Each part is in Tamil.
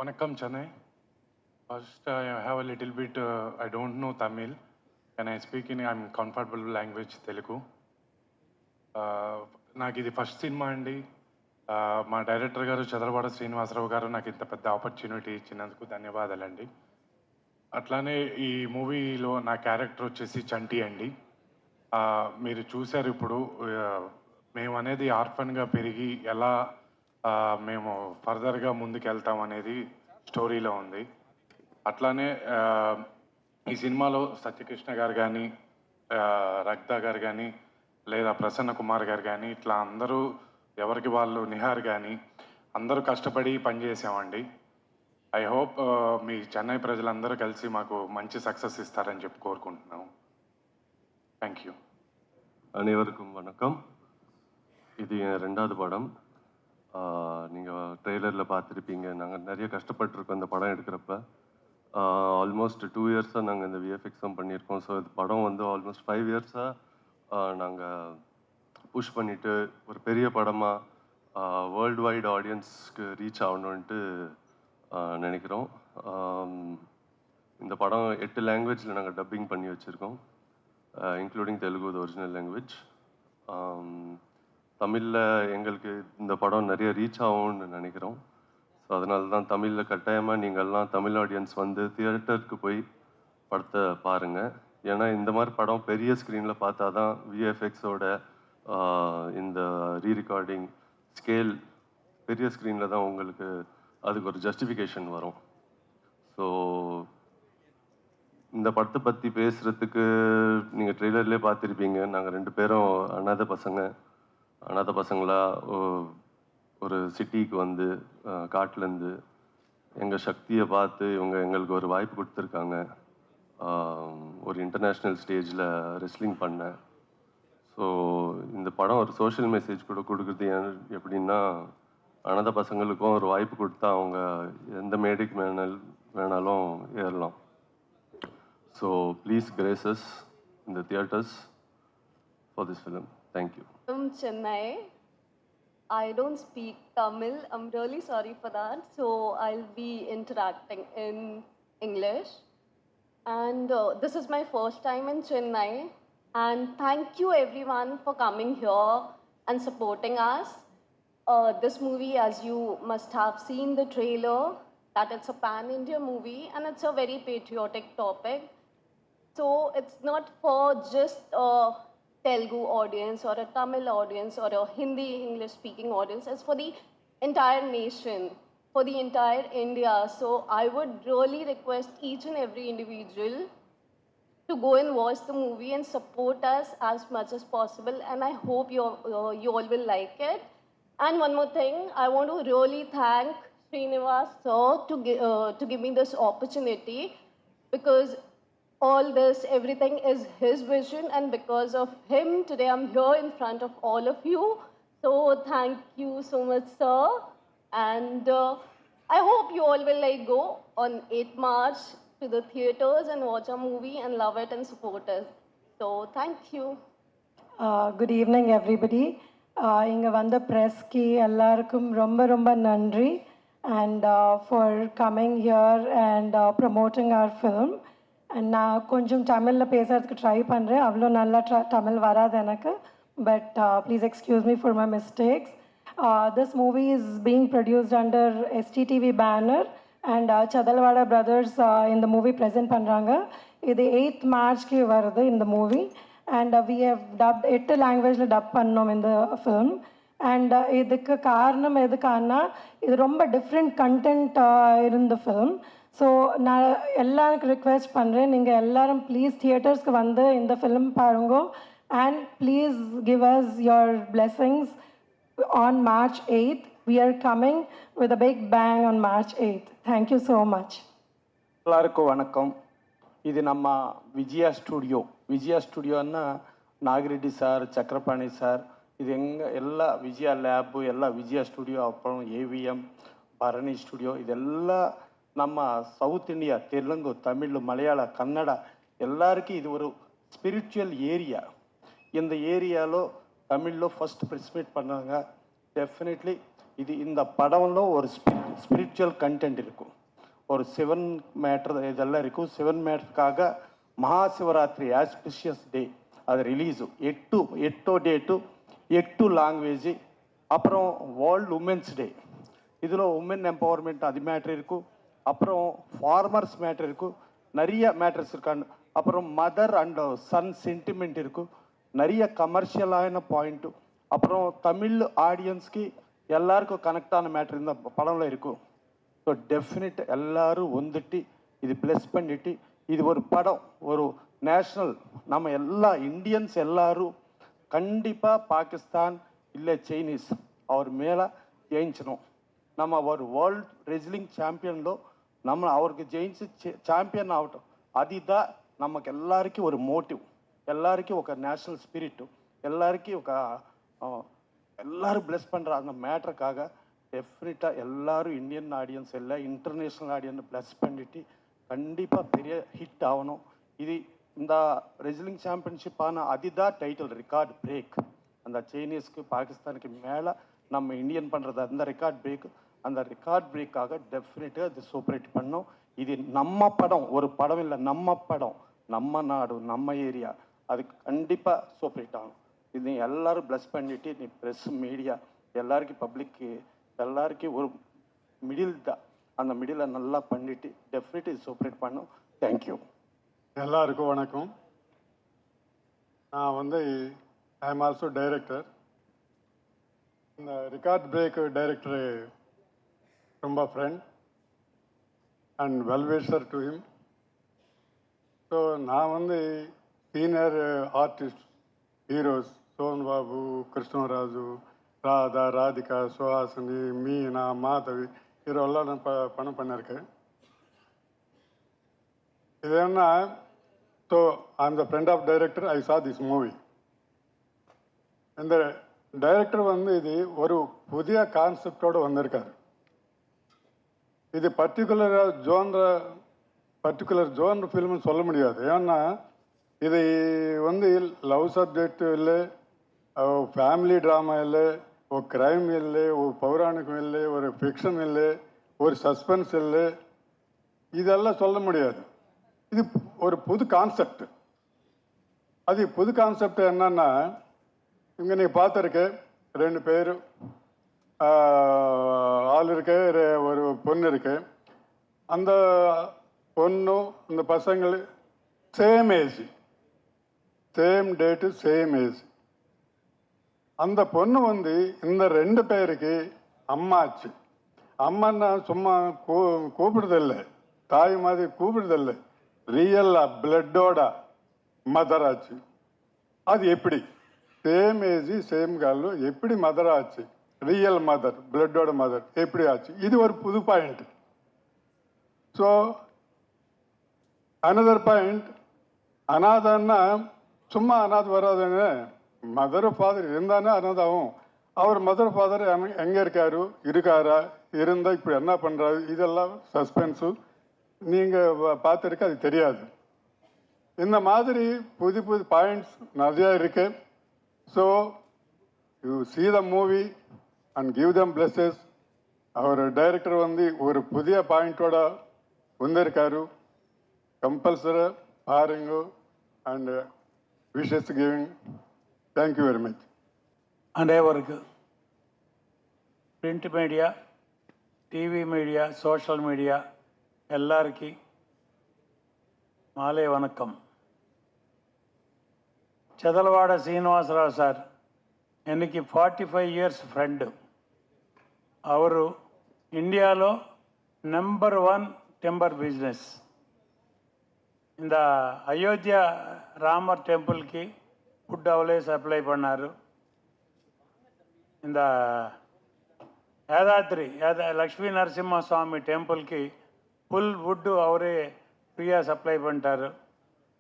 Vanakkam, Chennai. First, I have a little bit, I don't know Tamil. Can I speak in, I'm comfortable language, Telugu. నాకు ఇది ఫస్ట్ సినిమా అండి. మా డైరెక్టర్ గారు చదలవాడ శ్రీనివాసరావు గారు నాకు ఇంత పెద్ద ఆపర్చునిటీ ఇచ్చినందుకు ధన్యవాదాలండి. అట్లానే ఈ మూవీలో నా క్యారెక్టర్ వచ్చేసి చంటి అండి. మీరు చూశారు ఇప్పుడు మేము అనేది ఆర్ఫన్గా పెరిగి ఎలా మేము ఫర్దర్గా ముందుకు వెళ్తాం అనేది స్టోరీలో ఉంది. అట్లానే ఈ సినిమాలో సత్యకృష్ణ గారు కానీ, రక్త గారు కానీ, లేదా ప్రసన్న కుమార్ గారు కానీ, ఇట్లా అందరూ ఎవరికి వాళ్ళు, నిహార్ కానీ అందరూ కష్టపడి పనిచేసామండి. ఐ హోప్ మీ చెన్నై ప్రజలందరూ కలిసి మాకు మంచి సక్సెస్ ఇస్తారని చెప్పి కోరుకుంటున్నాము. Thank you. அனைவருக்கும் வணக்கம். இது என் ரெண்டாவது படம். நீங்கள் ட்ரெய்லரில் பார்த்துருப்பீங்க. நாங்கள் நிறைய கஷ்டப்பட்டுருக்கோம் இந்த படம் எடுக்கிறப்ப. ஆல்மோஸ்ட் 2 இயர்ஸாக நாங்கள் இந்த விஎஃப்எக்ஸும் பண்ணியிருக்கோம். ஸோ இந்த படம் வந்து ஆல்மோஸ்ட் 5 இயர்ஸாக நாங்கள் புஷ் பண்ணிவிட்டு ஒரு பெரிய படமாக வேர்ல்டு வைட் ஆடியன்ஸ்க்கு ரீச் ஆகணுன்ட்டு நினைக்கிறோம். இந்த படம் 8 லாங்குவேஜில் நாங்கள் டப்பிங் பண்ணி வச்சுருக்கோம், including Telugu, the original language. தமிழில் எங்களுக்கு இந்த படம் நிறைய ரீச் ஆகும்னு நினைக்கிறோம். ஸோ அதனால தான் தமிழில் கட்டாயமாக நீங்கள்லாம் தமிழ் ஆடியன்ஸ் வந்து தியேட்டருக்கு போய் படத்தை பாருங்கள். ஏன்னா இந்த மாதிரி படம் பெரிய ஸ்க்ரீனில் பார்த்தா தான் விஎஃப்எக்ஸோட இந்த ரீரெக்கார்டிங் ஸ்கேல் பெரிய ஸ்க்ரீனில் தான் உங்களுக்கு அதுக்கு ஒரு ஜஸ்டிஃபிகேஷன் வரும். ஸோ இந்த படத்தை பற்றி பேசுகிறதுக்கு நீங்கள் ட்ரெய்லர்லேயே பார்த்துருப்பீங்க. நாங்கள் 2 பேரும் அனாதை பசங்களா ஒரு சிட்டிக்கு வந்து காட்டிலேருந்து எங்கள் சக்தியை பார்த்து இவங்க எங்களுக்கு ஒரு வாய்ப்பு கொடுத்துருக்காங்க. ஒரு இன்டர்நேஷ்னல் ஸ்டேஜில் ரெஸ்லிங் பண்ணேன். ஸோ இந்த படம் ஒரு சோஷியல் மெசேஜ் கூட கொடுக்குறது எப்படின்னா, அனாதை பசங்களுக்கும் ஒரு வாய்ப்பு கொடுத்தா அவங்க எந்த மேடைக்கு வேணாலும் ஏறலாம். So please grace us in the theatres for this film. Thank you. From Chennai. I don't speak Tamil. I'm really sorry for that. So I'll be interacting in English. And this is my first time in Chennai. And thank you everyone for coming here and supporting us. This movie, as you must have seen the trailer, that it's a pan-India movie and it's a very patriotic topic. So it's not for just a Telugu audience or a Tamil audience or a Hindi English speaking audience. It's for the entire nation, for the entire India. So I would really request each and every individual to go and watch the movie and support us as much as possible. And I hope you all will like it. And one more thing, I want to really thank Srinivas sir to give me this opportunity, because all this, everything is his vision, and because of him, today I'm here in front of all of you. So thank you so much, sir. And I hope you all will go on 8th March to the theatres and watch our movie and love it and support us. So thank you. Good evening, everybody. இங்கே வந்த ப்ரெஸ்க்கு எல்லாருக்கும் ரொம்ப நன்றி, and for coming here and promoting our film. And நான் கொஞ்சம் தமிழில் பேசுகிறதுக்கு ட்ரை பண்ணுறேன். அவ்வளோ நல்லா தமிழ் வராது எனக்கு, but please excuse me for my mistakes. This movie is being produced under STTV banner, and சதல்வாடா brothers இந்த மூவி ப்ரெசென்ட் பண்ணுறாங்க. இது 8th மார்ச்க்கு வருது இந்த movie, and we have dubbed 8 லாங்குவேஜில் டப் பண்ணோம் இந்த ஃபிலிம். அண்ட் இதுக்கு காரணம் எதுக்கானா, இது ரொம்ப டிஃப்ரெண்ட் கண்டென்ட் இருந்த ஃபிலிம். ஸோ நான் எல்லாருக்கும் ரிக்வெஸ்ட் பண்ணுறேன், நீங்கள் எல்லாரும் ப்ளீஸ் தியேட்டர்ஸ்க்கு வந்து இந்த ஃபிலிம் பாருங்க, and please give us your blessings on March 8th. We are coming with a big bang on March 8th. Thank you so much. எல்லாருக்கும் வணக்கம். இது நம்ம விஜயா ஸ்டுடியோன்னா நாகரெட்டி சார், சக்கரபாணி சார், இது எல்லா விஜயா லேபு, எல்லா விஜயா ஸ்டுடியோ, அப்புறம் ஏவிஎம், பரணி ஸ்டுடியோ, இதெல்லாம் நம்ம சவுத் இந்தியா, தெலுங்கு, தமிழ், மலையாள, கன்னடா எல்லாருக்கும் இது ஒரு ஸ்பிரிச்சுவல் ஏரியா. இந்த ఏరియాలో తమిళ్లో ఫస్ట్ ప్రెస్ మీట్ பண்ணாங்க. డెఫినెట్లీ ఇది இந்த படంలో ஒரு ஸ்பிரிச்சுவல் கண்டென்ட் இருக்கும். ஒரு 7 மேட்ரு இதெல்லாம் இருக்கும். 7 மேட்ருக்காக மகாசிவராத்திரி ஆஸ்பிஷியஸ் டே அது ரிலீஸு 8 டேட்டு 8 லாங்குவேஜ். அப்புறம் வேர்ல்டு உமென்ஸ் டே, இதில் உமன் எம்பவர்மெண்ட் அது மேட்ரு இருக்கும். அப்புறம் ஃபார்மர்ஸ் மேட்ரு இருக்கும், நிறைய மேட்ரஸ் இருக்காங்க. அப்புறம் மதர் அண்ட் சன் சென்டிமெண்ட் இருக்கும், நிறைய கமர்ஷியலான பாயிண்ட்டு. அப்புறம் தமிழ் ஆடியன்ஸ்க்கு எல்லாருக்கும் கனெக்ட் ஆன மேட்ரு இந்த படம்ல இருக்கும். ஸோ டெஃபினட் எல்லாரும் வந்துட்டு இது ப்ளஸ் பண்ணிட்டு இது ஒரு படம், ஒரு நேஷ்னல், நம்ம எல்லா இந்தியன்ஸ் எல்லாரும் கண்டிப்பாக பாகிஸ்தான் இல்லை చైనీస్ அவர் மேலே జయించணும். நம்ம ஒரு వరల్డ్ రెజ్లింగ్ ఛాంపియన్లో நம்ம அவருக்கு జయించి ఛాంపియన్ అవటం అదిదా நமக்கு எல்லாருக்கும் ஒரு மோட்டிவ், எல்லாருக்கும் ఒక நேஷ்னல் ஸ்பிரிட்டு, எல்லாருக்கும் ఒక எல்லாரும் பிளஸ் பண்ணுற அந்த மேட்ருக்காக டெஃபினட்டாக எல்லாரும் இந்தியன் ஆடியன்ஸ் எல்லாம் இன்டர்நேஷ்னல் ஆடியன்ஸ் ப்ளஸ் பண்ணிட்டு கண்டிப்பாக பெரிய ஹிட் ஆகணும். இது இந்த ரெஸ்லிங் சாம்பியன்ஷிப் ஆன அதுதான் டைட்டில் ரெக்கார்ட் பிரேக். அந்த சைனீஸ்க்கு பாகிஸ்தானுக்கு மேலே நம்ம இந்தியன் பண்ணுறது அந்த ரெக்கார்ட் பிரேக். அந்த ரெக்கார்ட் பிரேக்காக டெஃபினட்டாக இது சூப்பர் ஹிட் பண்ணோம். இது நம்ம படம், ஒரு படம் இல்லை, நம்ம படம், நம்ம நாடு, நம்ம ஏரியா, அது கண்டிப்பாக சூப்பர் ஹிட் ஆகும். இது எல்லாரும் ப்ளஸ் பண்ணிவிட்டு நீ ப்ரெஸ் மீடியா எல்லாருக்கும் பப்ளிக்கு எல்லாருக்கும் ஒரு மிடில் தான், அந்த மிடிலை நல்லா பண்ணிவிட்டு டெஃபினெட்லி இது சூப்பர் ஹிட் பண்ணோம். தேங்க்யூ. எல்லாருக்கும் வணக்கம். நான் ஐ எம் ஆல்சோ டைரக்டர். இந்த ரெக்கார்ட் பிரேக் டைரக்டரு ரொம்ப friend and well wisher to him. So நான் senior artist heroes Sobhan Babu, Krishnaraju, Radha, Radhika, Suhasini, Meena, Madhavi ஹீரோலாம் நான் படம் பண்ணியிருக்கேன். இது என்ன, so I am the friend of director. I saw this movie. இந்த டைரக்டர் இது ஒரு புதிய கான்செப்டோடு வந்திருக்காரு. இது பர்டிகுலர் ஜோன்ரு ஃபில்ம்னு சொல்ல முடியாது. ஏன்னா இது லவ் சப்ஜெக்ட் இல்லை, ಫ್ಯಾಮಿಲಿ ಡ್ರಾಮಾ இல்லை, ஒரு ಕ್ರೈಮ್ இல்லை, ஒரு பௌராணிகம் இல்லை, ஒரு ஃபிக்ஷன் இல்லை, ஒரு சஸ்பென்ஸ் இல்லை, இதெல்லாம் சொல்ல முடியாது. இது ஒரு புது கான்செப்ட். அது புது கான்செப்ட் என்னன்னா, இங்கே நீங்கள் பார்த்துருக்கு 2 பேர் ஆள் இருக்கு, ஒரு பொண்ணு இருக்கு. அந்த பொண்ணும் இந்த பசங்கள் same age, same date, same age. அந்த பொண்ணு இந்த 2 பேருக்கு அம்மாச்சு. அம்மான்னா சும்மா கூப்பிடுறதில்லை, தாய் மாதிரி கூப்பிடுறதில்லை, ரியலாக பிளட்டோட மதர் ஆச்சு. அது எப்படி சேம் ஏஜ் சேம் காலம் எப்படி மதர் ஆச்சு, ரியல் மதர், பிளட்டோட மதர் எப்படி ஆச்சு? இது ஒரு புது பாயிண்ட். ஸோ அனதர் பாயிண்ட், அனாதன்னா சும்மா அனாதை வராதுன்னு, மதர் ஃபாதர் இருந்தானே அனாதாவும். அவர் மதர் ஃபாதர் எங்கே இருக்காரா, இருந்தால் இப்படி என்ன பண்ணுறாரு, இதெல்லாம் சஸ்பென்ஸு. நீங்கள் பார்த்துருக்க, அது தெரியாது. இந்த மாதிரி புது புது பாயிண்ட்ஸ் நிறையா இருக்கு. So you see the movie and give them blesses. அவர் டைரக்டர் ஒரு புதிய பாயிண்டோட வந்திருக்காரு. கம்பல்சரி பாருங்க and wishes giving. Thank you very much. அனைவருக்கு print media, TV media, social media எல்லாருக்கும் மாலை வணக்கம். చదలవాడ శ్రీనివాసరావు సార్ எனக்கு 45 ఇయర్స్ ఫ్రెండ్. ಅವರು இந்தியாவில் நம்பர் 1 டெம்பர் பிஸ்னஸ். இந்த அயோத்தியா ராமர் டெம்பிள்க்கு ஃபுட் அவளே சப்ளை பண்ணார். இந்த యాదాద్రి లక్ష్మీ నరసింహస్వామి టెంపుల్కి ஃபுல் வுட்டு அவரே ஃப்ரீயாக சப்ளை பண்ணிட்டார்.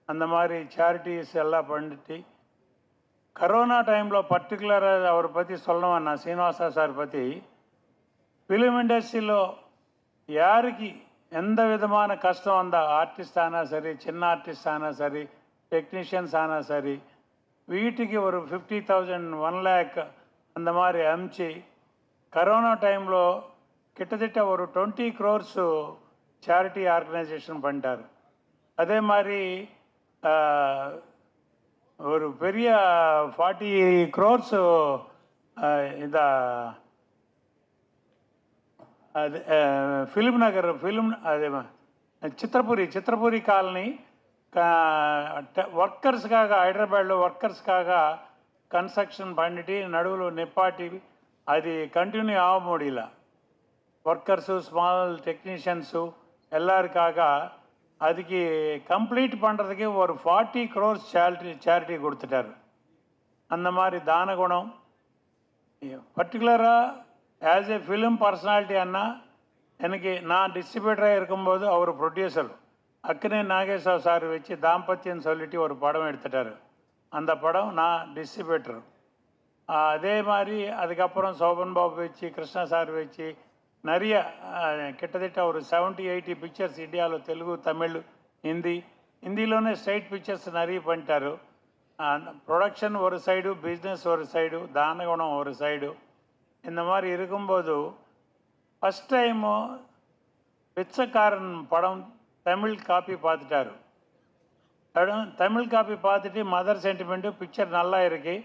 அந்த மாதிரி சேரிட்டிஸ் எல்லாம் பண்ணிட்டு கரோனா டைமில் பர்டிகுலராக அவரை பற்றி சொல்லணும். நான் శ్రీనివాసరావు సార్ பற்றி ஃபிலிம் ఇండస్ట్రీలో யாருக்கு எந்த விதமான கஷ்டம் வந்தால், ஆர்டிஸ்ட் ஆனால் சரி, சின்ன ஆர்டிஸ்ட் ஆனால் சரி, டெக்னீஷியன்ஸ் ஆனால் சரி, வீட்டுக்கு ஒரு 50,000 1 lakh அந்த மாதிரி அமுச்சு கரோனா டைமில் கிட்டத்தட்ட ஒரு 20 crores சேரிட்டி ஆர்கனைசேஷன் பண்ணிட்டார். அதே மாதிரி ஒரு பெரிய 40 crores இந்த அது ஃபிலிம் நகர் அது சித்திரபுரி காலனி ஒர்க்கர்ஸுக்காக ஹைதராபாத்தில் ஒர்க்கர்ஸ்க்காக கன்ஸ்ட்ரக்ஷன் பண்ணிட்டு நடுவில் நிப்பாட்டி அது கண்டினியூ ஆக முடியல. ஒர்க்கர்ஸு ஸ்மால் டெக்னீஷியன்ஸு எல்லாருக்காக அதுக்கு கம்ப்ளீட் பண்ணுறதுக்கு ஒரு 40 crores சேரிட்டி கொடுத்துட்டார். அந்த மாதிரி தான குணம் பர்டிகுலராக ஆஸ் ஏ ஃபிலிம் பர்சனாலிட்டி அண்ணா எனக்கு நான் டிஸ்ட்ரிபியூட்டராக இருக்கும்போது அவர் ப்ரொடியூசர் அக்னே நாகேஸ்வர் சார் வச்சு தாம்பத்தியம்னு சொல்லிட்டு ஒரு படம் எடுத்துட்டார். அந்த படம் நான் டிஸ்ட்ரிபியூட்டர். அதே மாதிரி அதுக்கப்புறம் சோபன் பாபு வச்சு கிருஷ்ணா சார் வச்சு நிறைய கிட்டத்தட்ட ஒரு 70-80 பிக்சர்ஸ் இந்தியாவில் தெலுங்கு தமிழ் ஹிந்திలోనే ஸ்ட்ரைட் பிக்சர்ஸ் நிறைய பண்ணிட்டாரு. ப்ரொடக்ஷன் ஒரு சைடு, பிஸ்னஸ் ஒரு சைடு, தானகுணம் ஒரு சைடு. இந்த மாதிரி இருக்கும்போது ஃபஸ்ட் டைமு பிச்சைக்காரன் படம் தமிழ் காப்பி பார்த்துட்டாரு. தமிழ் காப்பி பார்த்துட்டு மதர் சென்டிமெண்ட்டு பிக்சர் நல்லா இருக்கு.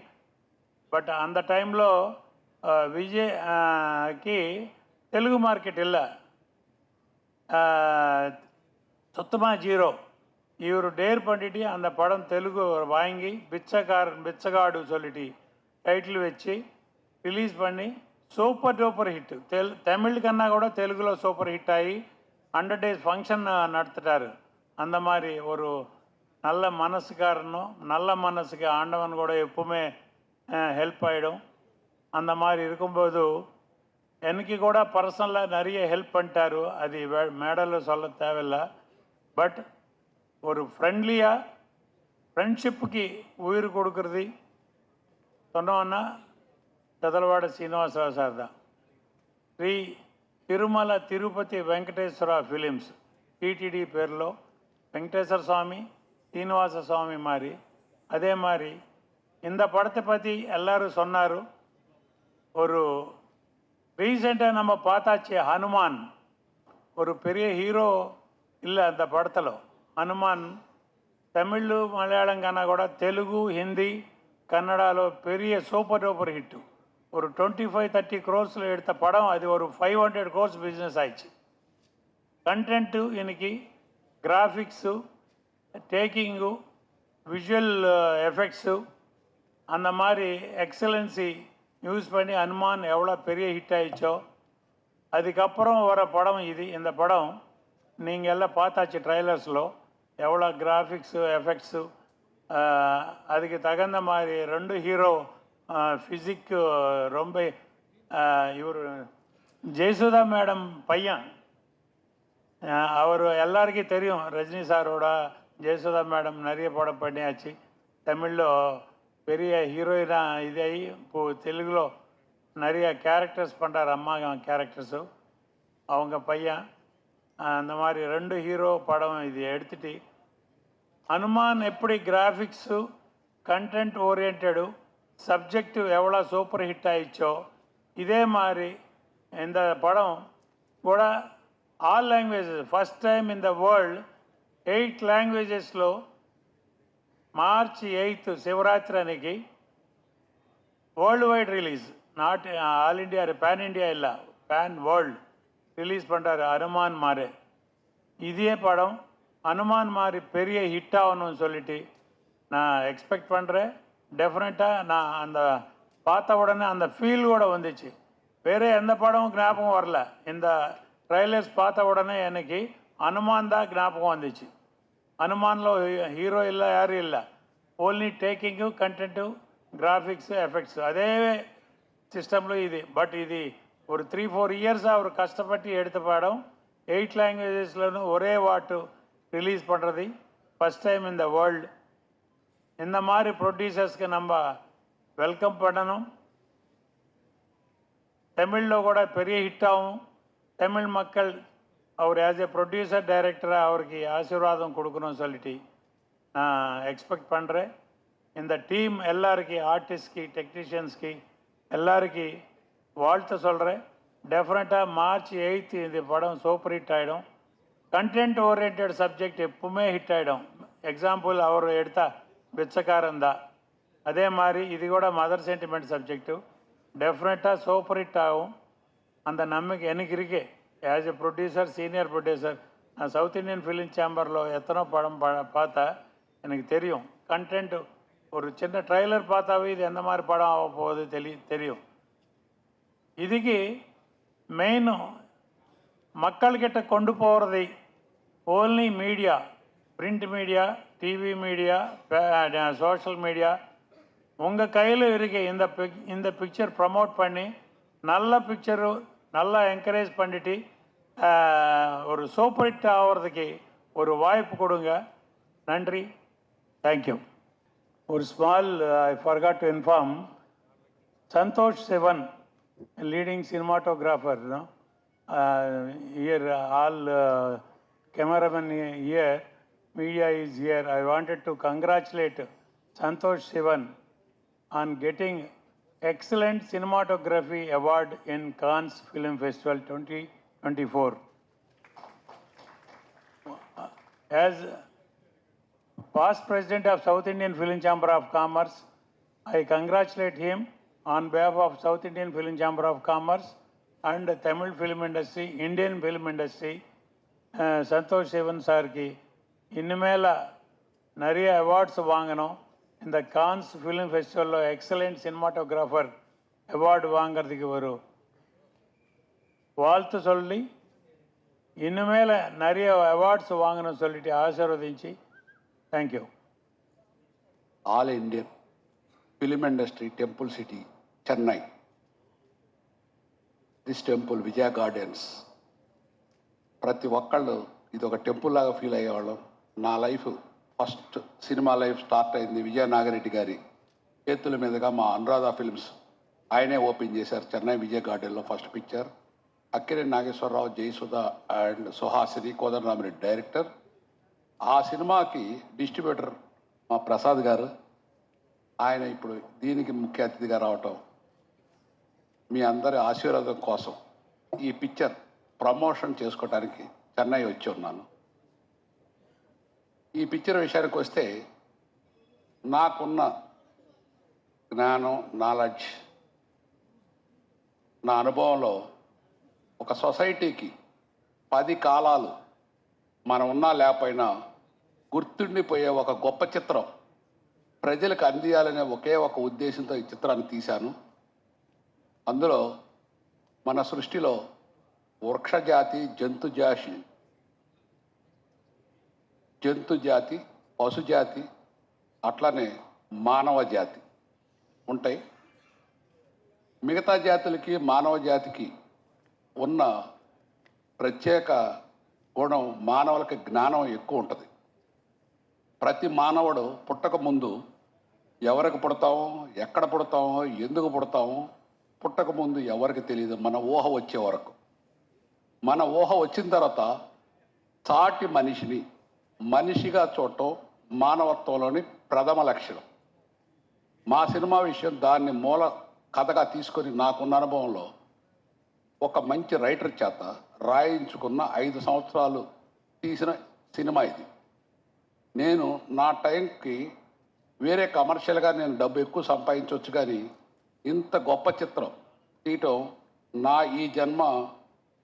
பட் அந்த டைமில் விஜய்க்கு தெலுங்கு மார்க்கெட் இல்லை, சுத்தமாக ஜீரோ. இவர் டேர் பண்ணிட்டு அந்த படம் தெலுங்கு வாங்கி பிச்சைகாடு சொல்லிட்டு டைட்டில் வச்சு ரிலீஸ் பண்ணி சூப்பர் டூப்பர் ஹிட். தமிழ் கన్నా கூட தெலுங்குలో சூப்பர் ஹிட் ஆகி 100 days ஃபங்க்ஷன் நடத்திட்டாரு. அந்த மாதிரி ஒரு நல்ல மனசுக்காரனும் நல்ல மனசுக்கு ஆண்டவன் கூட எப்பவுமே ஹெல்ப் ஆகிடும். அந்த மாதிரி இருக்கும்போது எனக்கு கூட பர்சனலாக நிறைய ஹெல்ப் பண்ணிட்டாரு. அது மேடலில் சொல்ல தேவையில்லை. பட் ஒரு ஃப்ரெண்ட்லியாக ஃப்ரெண்ட்ஷிப்புக்கு உயிர் கொடுக்குறது சொன்னோன்னா చదలవాడ శ్రీనివాసరావు సార్ దా. శ్రీ తిరుమల తిరుపతి వెంకటేశ్వర ఫిలిమ్స్ టీటీడీ పేరులో వెంకటేశ్వర స్వామి శ్రీనివాச சுவாமி மாதிரி. அதே மாதிரி இந்த படத்தை பற்றி எல்லோரும் சொன்னார். ஒரு ரீசெண்டாக நம்ம பார்த்தாச்சு ஹனுமான், ஒரு பெரிய ஹீரோ இல்லை அந்த படத்தில். హనుమాన్ తమిళ్ మలయాళం కన్నా కూడా తెలుగు హిందీ కన్నడలో పెరియ సూపర్ డూపర్ హిట్. ஒரு 25-30 crores எடுத்த படம் அது ஒரு 500 crores பிஸ்னஸ் ஆயிடுச்சு. கண்டென்ட்டு இன்னைக்கு கிராஃபிக்ஸு, டேக்கிங்கு, விஷுவல் எஃபெக்ட்ஸு அந்த மாதிரி எக்ஸலன்சி யூஸ் பண்ணி ஹனுமான் எவ்வளோ பெரிய ஹிட் ஆயிடுச்சோ. அதுக்கப்புறம் வர படம் இது. இந்த படம் நீங்கள் எல்லாம் பார்த்தாச்சு ட்ரைலர்ஸில் எவ்வளோ கிராஃபிக்ஸு எஃபெக்ட்ஸு. அதுக்கு தகுந்த மாதிரி 2 ஹீரோ ஃபிசிக்கு ரொம்ப இவர் ஜெயசுதா மேடம் பையன், அவர் எல்லாருக்கும் தெரியும். ரஜினி சாரோட ஜெயசுதா மேடம் நிறைய படம் பண்ணியாச்சு. தமிழில் பெரிய ஹீரோயினாக இதாகி இப்போது தெலுங்குలో நிறைய கேரக்டர்ஸ் பண்ணுறாரு, அம்மா கேரக்டர்ஸு. அவங்க பையன் அந்த மாதிரி 2 ஹீரோ படம் இது எடுத்துட்டு ஹனுமான் எப்படி கிராஃபிக்ஸு కంటెంట్ ఓరియంటెడ్ సబ్జెక్టు ఎవడ సూపర్ హిట్ ఆయిచ్చో ఇదే మారి இந்த படம் கூட all languages first time in the world 8 లాంగ్వేజెస్లో మార్చ్ 8 శివరాత్రి అనికి world wide release, not all India pan India இல்லை, பேன் வேர்ல்டு ரிலீஸ் பண்ணுறாரு ஹனுமான் மாறு. இதே படம் ஹனுமான் மாதிரி பெரிய ஹிட் ஆகணும்னு சொல்லிட்டு நான் எக்ஸ்பெக்ட் பண்ணுறேன். டெஃபினட்டாக நான் அந்த பார்த்த உடனே அந்த ஃபீல் கூட வந்துச்சு. வேறு எந்த படமும் ஞாபகம் வரல. இந்த ட்ரைலர்ஸ் பார்த்த உடனே எனக்கு ஹனுமான் தான் ஞாபகம் வந்துச்சு. ஹனுமானில் ஹீரோ இல்லை, யாரும் இல்லை, only taking content graphics effects అదే సిస్టంలో ఇది. బట్ ఇది ஒரு 3-4 இயர்ஸ் அவர் கஷ்டப்பட்டு எடுத்த படம் 8 లాంగ్వేజెస్లోనూ ஒரே வாட்டு ரிலீஸ் பண்ணுறது ஃபஸ்ட் டைம் இந்த வேர்ல்டு. இந்த மாதிரி ப்ரொடியூசர்ஸ்க்கு நம்ம வெல்கம் பண்ணணும். தமிழில் கூட பெரிய ஹிட் ஆகும். தமிழ் மக்கள் அவர் ஆஸ் ஏ ப்ரொடியூசர் டைரக்டராக அவருக்கு ஆசீர்வாதம் கொடுக்கணும்னு சொல்லிட்டு நான் எக்ஸ்பெக்ட் பண்ணுறேன். இந்த டீம் எல்லாருக்கி, ஆர்டிஸ்ட்க்கு, டெக்னீஷியன்ஸ்க்கு எல்லாருக்கி வாழ்த்து சொல்கிறேன். டெஃபினட்டாக மார்ச் 8 இந்த படம் சூப்பர் ஹிட் ஆகிடும். కంటెంట్ ఓరియంటెడ్ సబ్జெக்ட் எப்பவுமே ஹிட் ஆகிடும். எக்ஸாம்பிள் அவர் எடுத்த பிச்சைக்காரன் தான், அதே மாதிரி இது கூட மதர் சென்டிமெண்ட் சப்ஜெக்டு டெஃபினட்டாக சூப்பர் ஹிட் ஆகும். அந்த நம்பிக்கை எனக்கு இருக்கு. As a producer, senior producer, நான் சவுத் இந்தியன் ஃபிலிம் சேம்பரில் எத்தனோ படம் பார்த்தா எனக்கு தெரியும். கண்டென்ட் ஒரு சின்ன ட்ரைலர் பார்த்தாவே இது எந்த மாதிரி படம் ஆக போகுது தெரியும். இதுக்கு மெயின் மக்கள்கிட்ட கொண்டு போகிறதை only media, print media, TV media, social media உங்கள் கையில் இருக்க இந்த பிக்சர் ப்ரமோட் பண்ணி நல்ல பிக்சரு நல்லா என்கரேஜ் பண்ணிட்டு ஒரு சூப்பர் ஹிட் ஆகிறதுக்கு ஒரு வாய்ப்பு கொடுங்க. நன்றி, தேங்க்யூ. ஒரு small I forgot to inform, Santosh Sivan, leading cinematographer, here all cameramen here, media is here. I wanted to congratulate Santosh Sivan on getting Excellent Cinematography Award in Cannes Film Festival 2024. As past president of South Indian Film Chamber of Commerce, I congratulate him on behalf of South Indian Film Chamber of Commerce and Tamil film industry, Indian film industry. Santosh Sivan sir ki இன்னுமேல நிறைய அவார்ட்ஸ் வாங்கணும். இந்த கான்ஸ் ஃபிலிம் ஃபெஸ்டிவலில் எக்ஸலண்ட் சினிமாட்டோகிராஃபர் அவார்டு வாங்கிறதுக்கு ஒரு வாழ்த்து சொல்லி இன்னுமேல நிறைய அவார்ட்ஸ் வாங்கணும்னு சொல்லிட்டு ஆசீர்வதிంచి thank you. All Indian film industry temple city Chennai, this temple Vijaya Gardens, ప్రతి ఒక్కళ్ళు ఇది ఒక టెంపుల్ లాగా ఫీల్ అయ్యేవాళ్ళం. నా life first cinema life start అయింది విజయ నాగిరెడ్డి గారి చేతుల మీదుగా. మా అనురాధ ఫిల్మ్స్ ఆయనే ఓపెన్ చేశారు చెన్నై విజయ గార్డెన్లో first picture. Akkineni Nageswara Rao, Jayasudha and Suhasini, Kodandarami Reddy director. ఆ సినిమాకి డిస్ట్రిబ్యూటర్ మా ప్రసాద్ గారు. ఆయన ఇప్పుడు దీనికి ముఖ్య అతిథిగా రావటం, మీ అందరి ఆశీర్వాదం కోసం ఈ పిక్చర్ ప్రమోషన్ చేసుకోవడానికి చెన్నై వచ్చి ఉన్నాను. ఈ పిక్చర్ విషయానికి వస్తే నాకున్న జ్ఞానం, నాలెడ్జ్, నా అనుభవంలో ఒక సొసైటీకి 10 కాలాలు మనం ఉన్నా లేకపోయినా గుర్తుండిపోయే ఒక గొప్ప చిత్రం ప్రజలకు అందియాలనే ఒకే ఒక ఉద్దేశంతో ఈ చిత్రాన్ని తీశాను. అందులో మన సృష్టిలో వృక్షజాతి, జంతుజాతి, పశుజాతి, అట్లనే మానవ జాతి ఉంటాయి. మిగతా జాతులకి మానవ జాతికి ఉన్న ప్రత్యేక గుణం, మానవులకి జ్ఞానం ఎక్కువ ఉంటుంది. ప్రతి మానవుడు పుట్టక ముందు ఎవరికి పుడతామో, ఎక్కడ పుడతామో, ఎందుకు పుడతామో పుట్టక ముందు ఎవరికి తెలియదు. మన ఊహ వచ్చే వరకు. మన ఊహ వచ్చిన తర్వాత సాటి మనిషిని మనిషిగా చూడటం మానవత్వంలోని ప్రథమ లక్షణం. మా సినిమా విషయం దాన్ని మూల కథగా తీసుకొని నాకున్న అనుభవంలో ఒక మంచి రైటర్ చేత రాయించుకున్న 5 సంవత్సరాలు తీసిన సినిమా ఇది. నేను నా టైంకి వేరే కమర్షియల్గా నేను డబ్బు ఎక్కువ సంపాదించవచ్చు, కానీ ఇంత గొప్ప చిత్రం తీయటం నా ఈ జన్మ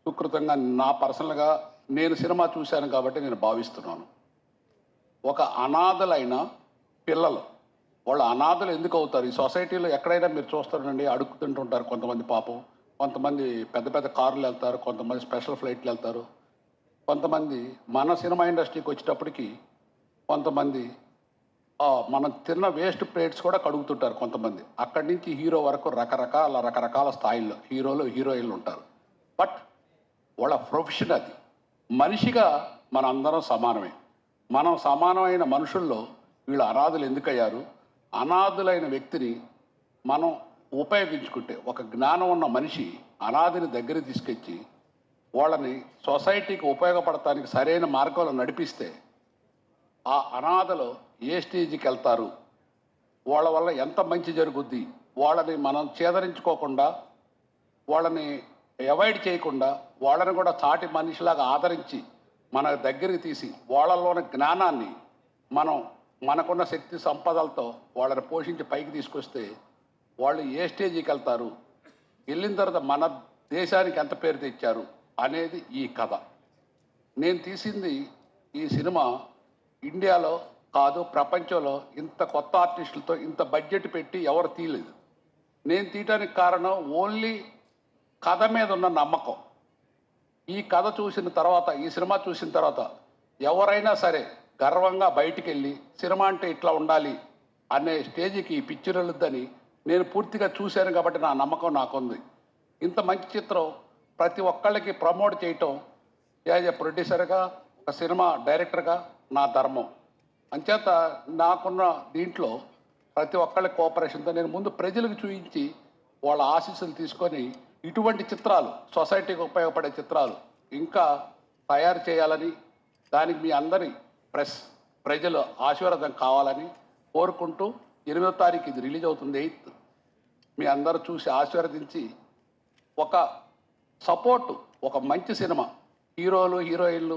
సుకృతంగా, నా పర్సనల్గా నేను సినిమా చూశాను కాబట్టి నేను భావిస్తున్నాను. ఒక అనాథలైన పిల్లలు, వాళ్ళు అనాథలు ఎందుకు అవుతారు? ఈ సొసైటీలో ఎక్కడైనా మీరు చూస్తారండి, అడుగుతుంటుంటారు కొంతమంది. పాపం కొంతమంది పెద్ద పెద్ద కార్లు వెళ్తారు, కొంతమంది స్పెషల్ ఫ్లైట్లు వెళ్తారు, కొంతమంది మన సినిమా ఇండస్ట్రీకి వచ్చేటప్పటికి కొంతమంది మనం తిన్న వేస్ట్ ప్లేట్స్ కూడా కడుగుతుంటారు కొంతమంది. అక్కడి నుంచి హీరో వరకు రకరకాల స్థాయిల్లో హీరోలు, హీరోయిన్లు ఉంటారు. బట్ వాళ్ళ ప్రొఫెషన్ అది. మనిషిగా మన అందరం సమానమే. మనం సమానమైన మనుషుల్లో వీళ్ళు అనాథులు ఎందుకయ్యారు? అనాథులైన వ్యక్తిని మనం ఉపయోగించుకుంటే, ఒక జ్ఞానం ఉన్న మనిషి అనాథిని దగ్గర తీసుకొచ్చి వాళ్ళని సొసైటీకి ఉపయోగపడటానికి సరైన మార్గంలో నడిపిస్తే ఆ అనాథలు ఏ స్టేజ్కి వెళ్తారు, వాళ్ళ వల్ల ఎంత మంచి జరుగుద్ది, వాళ్ళని మనం చేదరించుకోకుండా, వాళ్ళని అవాయిడ్ చేయకుండా, వాళ్ళని కూడా సాటి మనిషిలాగా ఆదరించి మన దగ్గరికి తీసి వాళ్ళలోని జ్ఞానాన్ని మనకున్న శక్తి సంపదలతో వాళ్ళని పోషించి పైకి తీసుకొస్తే వాళ్ళు ఏ స్టేజీకి వెళ్తారు, వెళ్ళిన తర్వాత మన దేశానికి ఎంత పేరు తెచ్చారు అనేది ఈ కథ. నేను తీసింది ఈ సినిమా ఇండియాలో కాదు, ప్రపంచంలో ఇంత కొత్త ఆర్టిస్టులతో ఇంత బడ్జెట్ పెట్టి ఎవరు తీయలేదు. నేను తీయటానికి కారణం ఓన్లీ కథ మీద ఉన్న నమ్మకం. ఈ కథ చూసిన తర్వాత, ఈ సినిమా చూసిన తర్వాత ఎవరైనా సరే గర్వంగా బయటికి వెళ్ళి సినిమా అంటే ఇట్లా ఉండాలి అనే స్టేజ్కి ఈ పిక్చర్ వెళ్ళొద్దని నేను పూర్తిగా చూశాను కాబట్టి నా నమ్మకం నాకుంది. ఇంత మంచి చిత్రం ప్రతి ఒక్కళ్ళకి ప్రమోట్ చేయటం యాజ్ ఎ ప్రొడ్యూసర్గా, ఒక సినిమా డైరెక్టర్గా నా ధర్మం. అంచేత నాకున్న దీంట్లో ప్రతి ఒక్కళ్ళ కోఆపరేషన్తో నేను ముందు ప్రజలకు చూపించి వాళ్ళ ఆశీస్సులు తీసుకొని ఇటువంటి చిత్రాలు, సొసైటీకి ఉపయోగపడే చిత్రాలు ఇంకా తయారు చేయాలని, దానికి మీ అందరి ప్రజల ఆశీర్వాదం కావాలని కోరుకుంటూ 8వ తారీఖు ఇది రిలీజ్ అవుతుంది, 8th. మీ అందరూ చూసి ఆశీర్వదించి ఒక సపోర్టు, ఒక మంచి సినిమా, హీరోలు హీరోయిన్లు,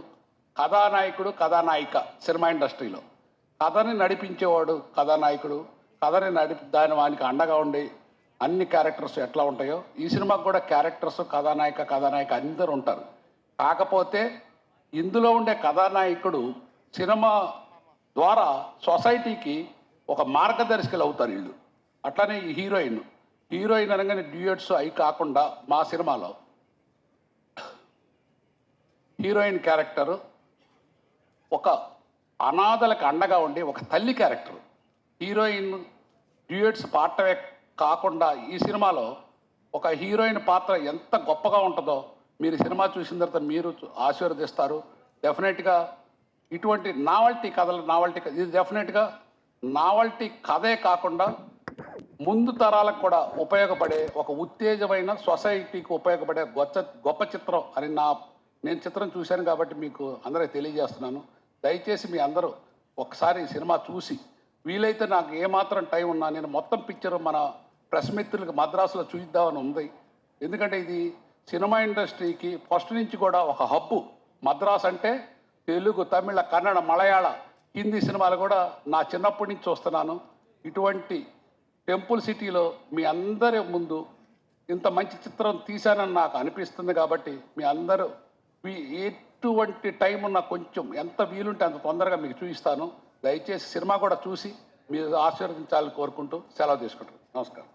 కథానాయకుడు కథానాయిక సినిమా ఇండస్ట్రీలో కథని నడిపించేవాడు కథానాయకుడు, కథని దాని వానికి అండగా ఉండి అన్ని క్యారెక్టర్స్ ఎట్లా ఉంటాయో ఈ సినిమాకు కూడా క్యారెక్టర్స్ కథానాయక అందరూ ఉంటారు. కాకపోతే ఇందులో ఉండే కథానాయకుడు సినిమా ద్వారా సొసైటీకి ఒక మార్గదర్శకులు అవుతారు వీళ్ళు. అట్లానే ఈ హీరోయిన్ అనగానే డ్యూయట్స్ అవి కాకుండా మా సినిమాలో హీరోయిన్ క్యారెక్టరు ఒక అనాథలకు అండగా ఉండి ఒక తల్లి క్యారెక్టర్. హీరోయిన్ డ్యూయట్స్ పాడటమే కాకుండా ఈ సినిమాలో ఒక హీరోయిన్ పాత్ర ఎంత గొప్పగా ఉంటుందో మీరు సినిమా చూసిన తర్వాత మీరు ఆశీర్వదిస్తారు. డెఫినెట్గా ఇటువంటి నావల్టీ ఇది డెఫినెట్గా నావల్టీ కథే కాకుండా ముందు తరాలకు కూడా ఉపయోగపడే ఒక ఉత్తేజమైన సొసైటీకి ఉపయోగపడే గొప్ప చిత్రం అని నేను చిత్రం చూశాను కాబట్టి మీకు అందరికీ తెలియజేస్తున్నాను. దయచేసి మీ అందరూ ఒకసారి ఈ సినిమా చూసి వీలైతే నాకు ఏమాత్రం టైం ఉన్నా నేను మొత్తం పిక్చర్ మన ప్రెస్ మిత్రులకు మద్రాసులో చూద్దామని ఉంది. ఎందుకంటే ఇది సినిమా ఇండస్ట్రీకి ఫస్ట్ నుంచి కూడా ఒక హబ్బు. మద్రాస్ అంటే తెలుగు, తమిళ, కన్నడ, మలయాళ, హిందీ సినిమాలు కూడా నా చిన్నప్పటి నుంచి చూస్తున్నాను. ఇటువంటి టెంపుల్ సిటీలో మీ అందరి ముందు ఇంత మంచి చిత్రం తీశానని నాకు అనిపిస్తుంది. కాబట్టి మీ అందరూ ఎటువంటి టైం ఉన్నా కొంచెం ఎంత వీలుంటే అంత తొందరగా మీకు చూపిస్తాను. దయచేసి సినిమా కూడా చూసి మీరు ఆశీర్వదించాలని కోరుకుంటూ సెలవు తీసుకుంటాను. నమస్కారం.